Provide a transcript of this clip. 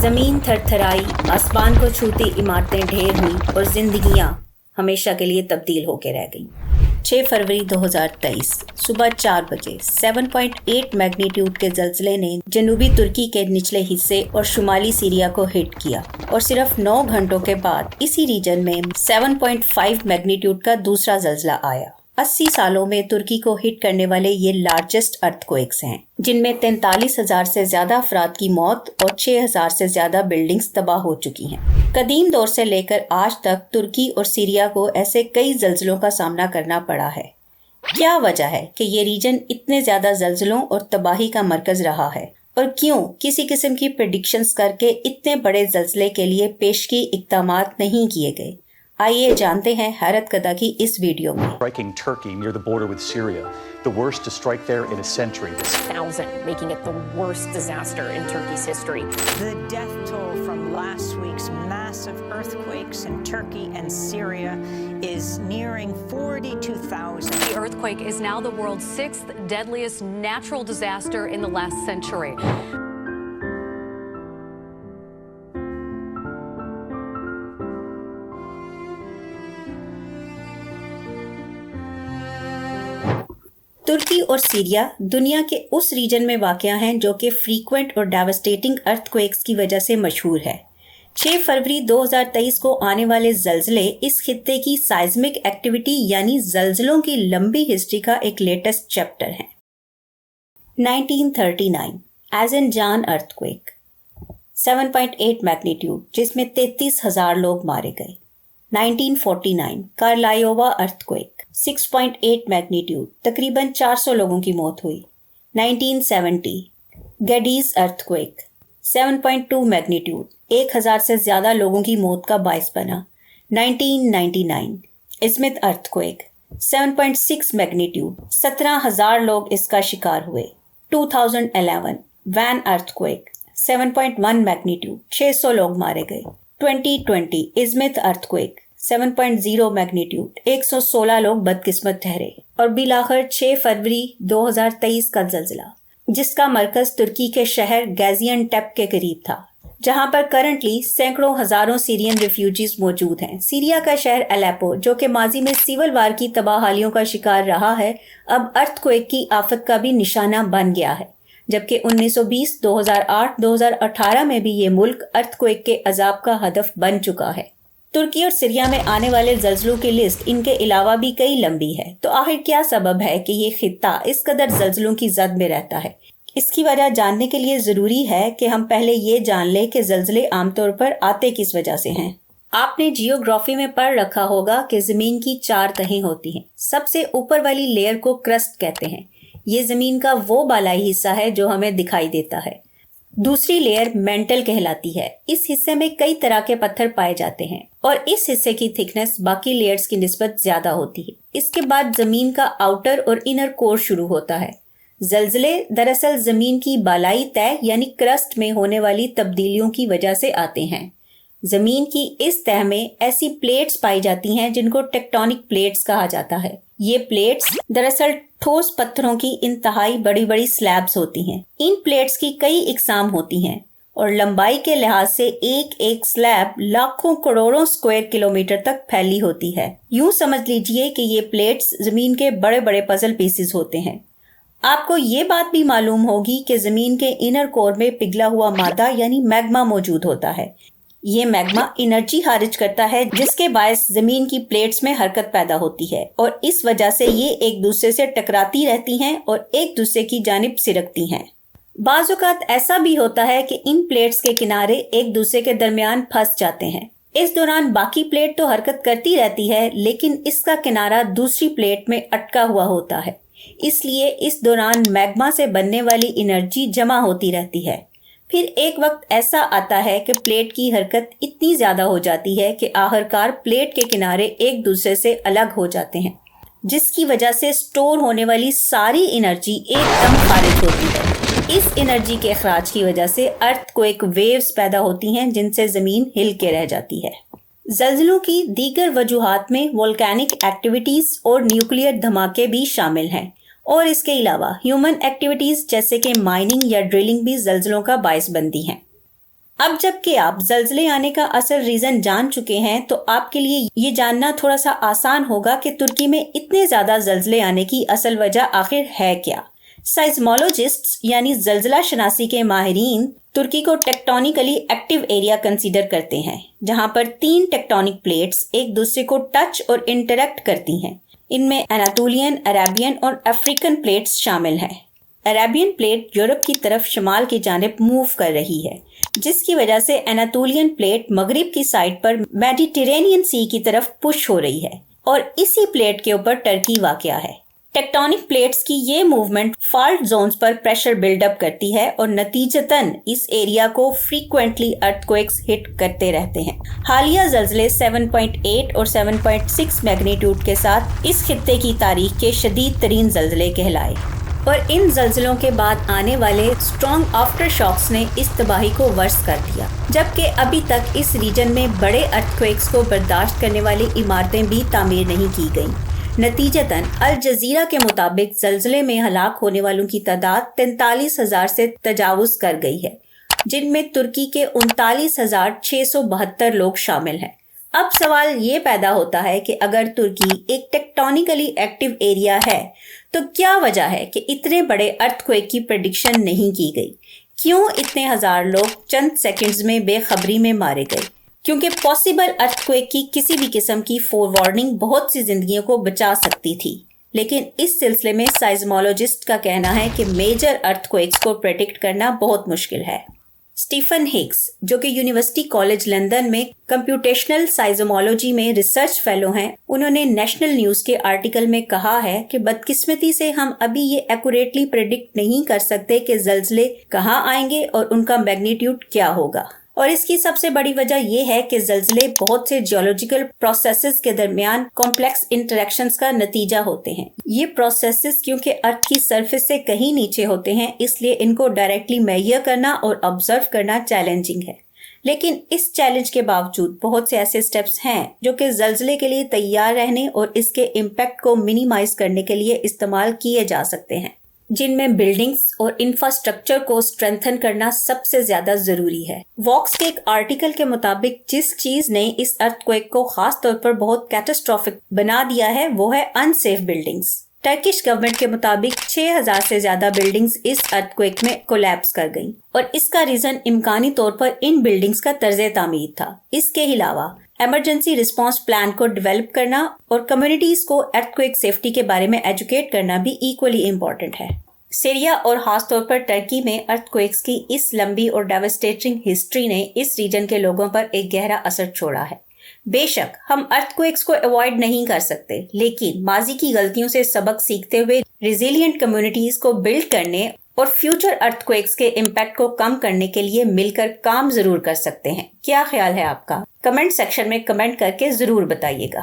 زمین تھرتھرائی، آسمان کو چھوتی عمارتیں ڈھیر ہوئیں اور زندگیاں ہمیشہ کے لیے تبدیل ہو کے رہ گئیں۔ 6 فروری 2023 صبح 4 بجے 7.8 میگنیٹیوڈ کے زلزلے نے جنوبی ترکی کے نچلے حصے اور شمالی سیریا کو ہٹ کیا اور صرف 9 گھنٹوں کے بعد اسی ریجن میں 7.5 میگنیٹیوڈ کا دوسرا زلزلہ آیا۔ 80 سالوں میں ترکی کو ہٹ کرنے والے یہ لارجسٹ ارتھ کوئکس ہیں، جن میں 43,000 سے زیادہ افراد کی موت اور 6,000 سے زیادہ بلڈنگز تباہ ہو چکی ہیں۔ قدیم دور سے لے کر آج تک ترکی اور سیریا کو ایسے کئی زلزلوں کا سامنا کرنا پڑا ہے۔ کیا وجہ ہے کہ یہ ریجن اتنے زیادہ زلزلوں اور تباہی کا مرکز رہا ہے، اور کیوں کسی قسم کی پریڈکشنز کر کے اتنے بڑے زلزلے کے لیے پیشگی اقدامات نہیں کیے گئے؟ آئیے جانتے ہیں حیرت کدا کی اس ویڈیو میں۔ Striking Turkey near the border with Syria, the worst to strike there in a century. 1,000, making it the worst disaster in Turkey's history. The death toll from last week's massive earthquakes in Turkey and Syria is nearing 42,000. The earthquake is now the world's 6th deadliest natural disaster in the last century. ترکی اور Syria دنیا کے اس region میں واقع ہیں جو کہ frequent اور devastating ارتھ کوئکس کی وجہ سے مشہور ہے۔ 6 فروری 2023 کو آنے والے زلزلے اس خطے کی سائزمک ایکٹیویٹی یعنی زلزلوں کی لمبی ہسٹری کا ایک لیٹسٹ چیپٹر ہے۔ 1939 ایزنجان ارتھ کوئک 7.8 میگنیٹیوڈ جس میں 33,000 لوگ مارے گئے۔ 1949 کارلائیووا ارتھ کوئک 6.8 میگنیٹیوڈ تقریباً 400 لوگوں کی موت ہوئی۔ 1970 گیڈیز ارتھ کوئک 7.2 میگنیٹیوڈ 1,000 سے زیادہ لوگوں کی موت کا باعث بنا۔ 1999 ازمت ارتھ کوئک 7.6 میگنیٹیوڈ 17,000 لوگ اس کا شکار ہوئے۔ 2011 وین ارتھ کوئک 7.1 میگنیٹیوڈ 600 لوگ مارے گئے۔ 2020 ازمت ارتھ کوئک 7.0 میگنیٹیوڈ 116 لوگ بدقسمت ٹھہرے، اور بالآخر 6 فروری 2023 کا زلزلہ جس کا مرکز ترکی کے شہر گازین ٹیپ کے قریب تھا، جہاں پر کرنٹلی سینکڑوں ہزاروں سیرین ریفیوجیز موجود ہیں۔ سیریا کا شہر الیپو جو کہ ماضی میں سیول وار کی تباہیوں کا شکار رہا ہے، اب ارتھ کوئک کی آفت کا بھی نشانہ بن گیا ہے، جبکہ 1920، 2008، 2018 میں بھی یہ ملک ارتھ کوئک کے عذاب کا ہدف بن چکا ہے۔ ترکی اور سیریا میں آنے والے زلزلوں کی لسٹ ان کے علاوہ بھی کئی لمبی ہے، تو آخر کیا سبب ہے کہ یہ خطہ اس قدر زلزلوں کی زد میں رہتا ہے؟ اس کی وجہ جاننے کے لیے ضروری ہے کہ ہم پہلے یہ جان لیں کہ زلزلے عام طور پر آتے کس وجہ سے ہیں۔ آپ نے جیوگرافی میں پڑھ رکھا ہوگا کہ زمین کی 4 تہیں ہوتی ہیں۔ سب سے اوپر والی لیئر کو کرسٹ کہتے ہیں، یہ زمین کا وہ بالائی حصہ ہے جو ہمیں دکھائی دیتا ہے۔ دوسری لیئر مینٹل کہلاتی ہے، اس حصے میں کئی طرح کے پتھر پائے جاتے ہیں اور اس حصے کی تھکنس باقی لیئرز کی نسبت زیادہ ہوتی ہے۔ اس کے بعد زمین کا آؤٹر اور انر کور شروع ہوتا ہے۔ زلزلے دراصل زمین کی بالائی تہ یعنی کرسٹ میں ہونے والی تبدیلیوں کی وجہ سے آتے ہیں۔ زمین کی اس تہ میں ایسی پلیٹس پائی جاتی ہیں جن کو ٹیکٹونک پلیٹس کہا جاتا ہے۔ یہ پلیٹس دراصل ٹھوس پتھروں کی انتہائی بڑی بڑی سلیبز ہوتی ہیں۔ ان پلیٹس کی کئی اقسام ہوتی ہیں اور لمبائی کے لحاظ سے ایک سلیب لاکھوں کروڑوں اسکوائر کلومیٹر تک پھیلی ہوتی ہے۔ یوں سمجھ لیجئے کہ یہ پلیٹس زمین کے بڑے بڑے پزل پیسز ہوتے ہیں۔ آپ کو یہ بات بھی معلوم ہوگی کہ زمین کے انر کور میں پگھلا ہوا مادہ یعنی میگما موجود ہوتا ہے۔ یہ میگما انرجی خارج کرتا ہے جس کے باعث زمین کی پلیٹس میں حرکت پیدا ہوتی ہے، اور اس وجہ سے یہ ایک دوسرے سے ٹکراتی رہتی ہیں اور ایک دوسرے کی جانب سرکتی ہیں۔ بعض اوقات ایسا بھی ہوتا ہے کہ ان پلیٹس کے کنارے ایک دوسرے کے درمیان پھنس جاتے ہیں۔ اس دوران باقی پلیٹ تو حرکت کرتی رہتی ہے لیکن اس کا کنارہ دوسری پلیٹ میں اٹکا ہوا ہوتا ہے، اس لیے اس دوران میگما سے بننے والی انرجی جمع ہوتی رہتی ہے۔ پھر ایک وقت ایسا آتا ہے کہ پلیٹ کی حرکت اتنی زیادہ ہو جاتی ہے کہ آخرکار پلیٹ کے کنارے ایک دوسرے سے الگ ہو جاتے ہیں، جس کی وجہ سے سٹور ہونے والی ساری انرجی ایک دم خارج ہوتی ہے۔ اس انرجی کے اخراج کی وجہ سے ارتھ کوئک ویوز پیدا ہوتی ہیں جن سے زمین ہل کے رہ جاتی ہے۔ زلزلوں کی دیگر وجوہات میں والکینک ایکٹیویٹیز اور نیوکلیئر دھماکے بھی شامل ہیں، اور اس کے علاوہ ہیومن ایکٹیویٹیز جیسے کہ مائننگ یا ڈرلنگ بھی زلزلوں کا باعث بنتی ہیں۔ اب جب کہ آپ زلزلے آنے کا اصل ریزن جان چکے ہیں تو آپ کے لیے یہ جاننا تھوڑا سا آسان ہوگا کہ ترکی میں اتنے زیادہ زلزلے آنے کی اصل وجہ آخر ہے کیا۔ سائزمولوجسٹس یعنی زلزلہ شناسی کے ماہرین ترکی کو ٹیکٹونیکلی ایکٹیو ایریا کنسیڈر کرتے ہیں، جہاں پر 3 ٹیکٹونک پلیٹس ایک دوسرے کو ٹچ اور انٹریکٹ کرتی ہیں۔ ان میں اناطولین، عرابین اور افریقن پلیٹس شامل ہیں۔ عرابین پلیٹ یورپ کی طرف شمال کی جانب موو کر رہی ہے، جس کی وجہ سے اناطولین پلیٹ مغرب کی سائڈ پر میڈیٹرینین سی کی طرف پش ہو رہی ہے اور اسی پلیٹ کے اوپر ٹرکی واقع ہے۔ ٹیکٹونک پلیٹس کی یہ موومنٹ فالٹ زونز پر پریشر بلڈ اپ کرتی ہے اور نتیجتاً اس ایریا کو فریکوینٹلی ارتھکویکس ہٹ کرتے رہتے ہیں۔ حالیہ زلزلے 7.8 اور 7.6 میگنیٹیوڈ کے ساتھ اس خطے کی تاریخ کے شدید ترین زلزلے کہلائے، اور ان زلزلوں کے بعد آنے والے اسٹرانگ آفٹر شاکس نے اس تباہی کو ورس کر دیا، جبکہ ابھی تک اس ریجن میں بڑے ارتھکویکس کو برداشت کرنے والی عمارتیں بھی تعمیر نہیں کی گئیں۔ نتیجتاً الجزیرہ کے مطابق زلزلے میں ہلاک ہونے والوں کی تعداد 43,000 سے تجاوز کر گئی ہے، جن میں ترکی کے 39,672 لوگ شامل ہیں۔ اب سوال یہ پیدا ہوتا ہے کہ اگر ترکی ایک ٹیکٹونیکلی ایکٹیو ایریا ہے تو کیا وجہ ہے کہ اتنے بڑے ارتھکویک کی پریڈکشن نہیں کی گئی؟ کیوں اتنے ہزار لوگ چند سیکنڈز میں بے خبری میں مارے گئے؟ کیونکہ پاسبل ارتھکویک کی کسی بھی قسم کی فور وارننگ بہت سی زندگیوں کو بچا سکتی تھی، لیکن اس سلسلے میں سائزمولوجسٹ کا کہنا ہے کہ میجر ارتھکویکس کو پریڈکٹ کرنا بہت مشکل ہے۔ اسٹیفن ہگس، جو کہ یونیورسٹی کالج لندن میں کمپیوٹیشنل سائزمولوجی میں ریسرچ فیلو ہیں، انہوں نے نیشنل نیوز کے آرٹیکل میں کہا ہے کہ بدقسمتی سے ہم ابھی یہ ایکوریٹلی پریڈکٹ نہیں کر سکتے کہ زلزلے کہاں آئیں گے اور ان کا میگنیٹیوڈ کیا ہوگا، اور اس کی سب سے بڑی وجہ یہ ہے کہ زلزلے بہت سے جیولوجیکل پروسیسز کے درمیان کمپلیکس انٹریکشنز کا نتیجہ ہوتے ہیں۔ یہ پروسیسز کیونکہ ارتھ کی سرفیس سے کہیں نیچے ہوتے ہیں، اس لیے ان کو ڈائریکٹلی میئر کرنا اور آبزرو کرنا چیلنجنگ ہے، لیکن اس چیلنج کے باوجود بہت سے ایسے سٹیپس ہیں جو کہ زلزلے کے لیے تیار رہنے اور اس کے امپیکٹ کو منیمائز کرنے کے لیے استعمال کیے جا سکتے ہیں، جن میں بلڈنگز اور انفراسٹرکچر کو اسٹرینتھن کرنا سب سے زیادہ ضروری ہے۔ واکس کے ایک آرٹیکل کے مطابق جس چیز نے اس ارتھکویک کو خاص طور پر بہت کیٹاسٹرافک بنا دیا ہے وہ ہے unsafe buildings. Turkish government کے مطابق 6,000 سے زیادہ بلڈنگز اس ارتھکویک میں کولیپس کر گئیں، اور اس کا ریزن امکانی طور پر ان بلڈنگز کا طرز تعمیر تھا۔ اس کے علاوہ ایمرجنسی رسپانس پلان کو ڈیولپ کرنا اور کمیونٹیز کو ارتھکویک سیفٹی کے بارے میں ایجوکیٹ کرنا بھی ایکولی امپورٹنٹ ہے۔ سیریا اور خاص طور پر ٹرکی میں ارتھکویکس کی اس لمبی اور ڈیواسٹیٹنگ ہسٹری نے اس ریجن کے لوگوں پر ایک گہرا اثر چھوڑا ہے۔ بے شک ہم ارتھکویکس کو اوائڈ نہیں کر سکتے، لیکن ماضی کی غلطیوں سے سبق سیکھتے ہوئے ریزیلینٹ کمیونٹیز کو بلڈ کرنے اور فیوچر ارتھکویکس کے امپیکٹ کو کم کرنے کے لیے مل کر کام ضرور کر سکتے ہیں۔ کیا خیال ہے آپ کا؟ کمنٹ سیکشن میں کمنٹ کر کے ضرور بتائیے گا۔